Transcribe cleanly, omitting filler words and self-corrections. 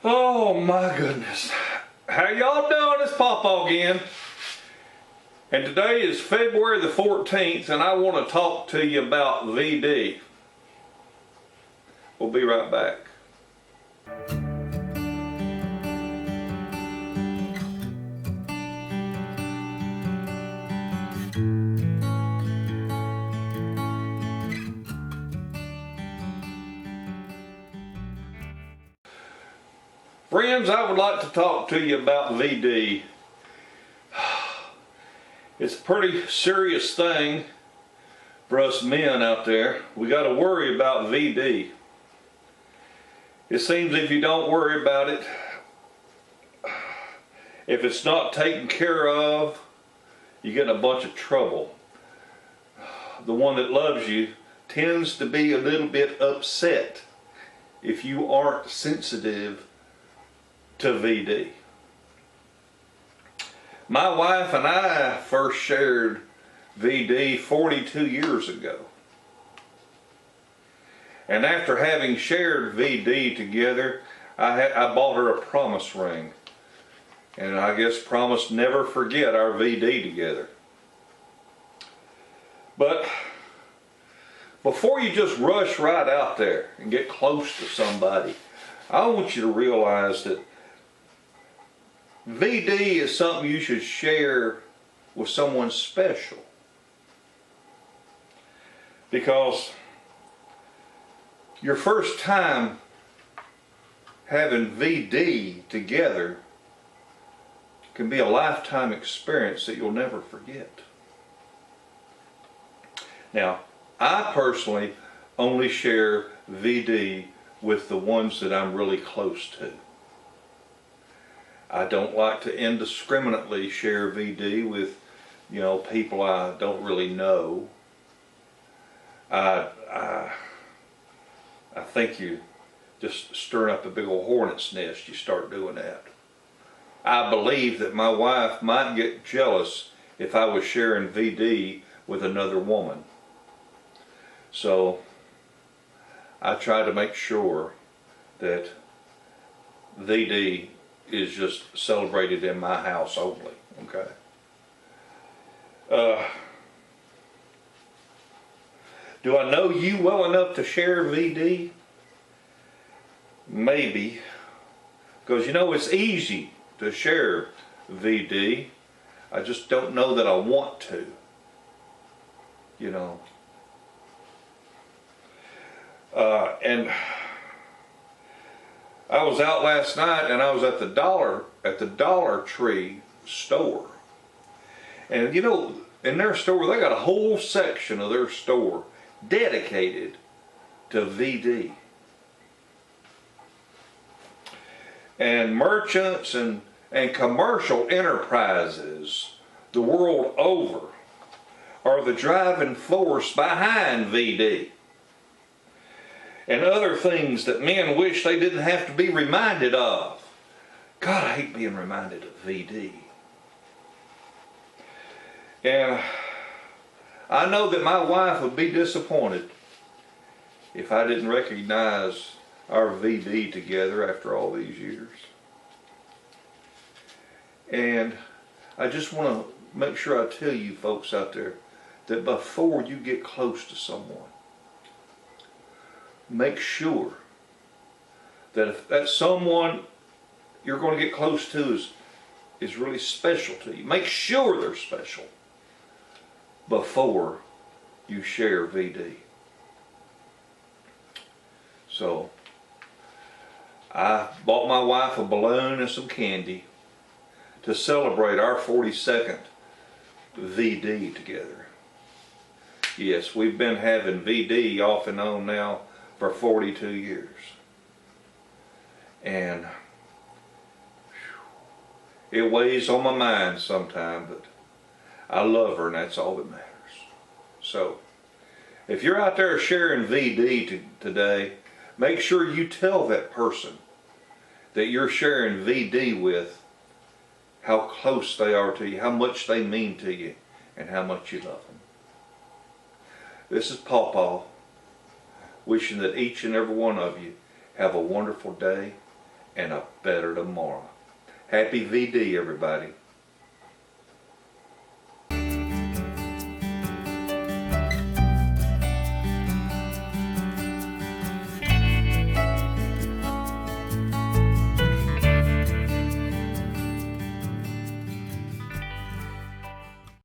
Oh my goodness. How y'all doing? It's PawPaw again. And today is February the 14th and I want to talk to you about VD. We'll be right back. Friends, I would like to talk to you about VD. It's a pretty serious thing for us men out there. We got to worry about VD. It seems if you don't worry about it, if it's not taken care of, you get in a bunch of trouble. The one that loves you tends to be a little bit upset if you aren't sensitive to VD. My wife and I first shared VD 42 years ago. And after having shared VD together, I bought her a promise ring. And I guess promised never forget our VD together. But before you just rush right out there and get close to somebody, I want you to realize that VD is something you should share with someone special. Because your first time having VD together can be a lifetime experience that you'll never forget. Now, I personally only share VD with the ones that I'm really close to. I don't like to indiscriminately share VD with, people I don't really know. I think you just stirring up a big old hornet's nest. You start doing that. I believe that my wife might get jealous if I was sharing VD with another woman. So I try to make sure that VD is just celebrated in my house only, okay? Do I know you well enough to share VD? Maybe. Because it's easy to share VD. I just don't know that I want to. And I was out last night and I was at the Dollar Tree store. And in their store they got a whole section of their store dedicated to VD. And merchants and commercial enterprises the world over are the driving force behind VD. And other things that men wish they didn't have to be reminded of. God, I hate being reminded of VD. And I know that my wife would be disappointed if I didn't recognize our VD together after all these years. And I just want to make sure I tell you folks out there that before you get close to someone, make sure that if that someone you're going to get close to is really special to you, make sure they're special before you share VD. So I bought my wife a balloon and some candy to celebrate our 42nd VD together. Yes, we've been having VD off and on now for 42 years. And it weighs on my mind sometimes, but I love her and that's all that matters. So, if you're out there sharing VD today, make sure you tell that person that you're sharing VD with how close they are to you, how much they mean to you, and how much you love them. This is PawPaw, wishing that each and every one of you have a wonderful day and a better tomorrow. Happy VD, everybody.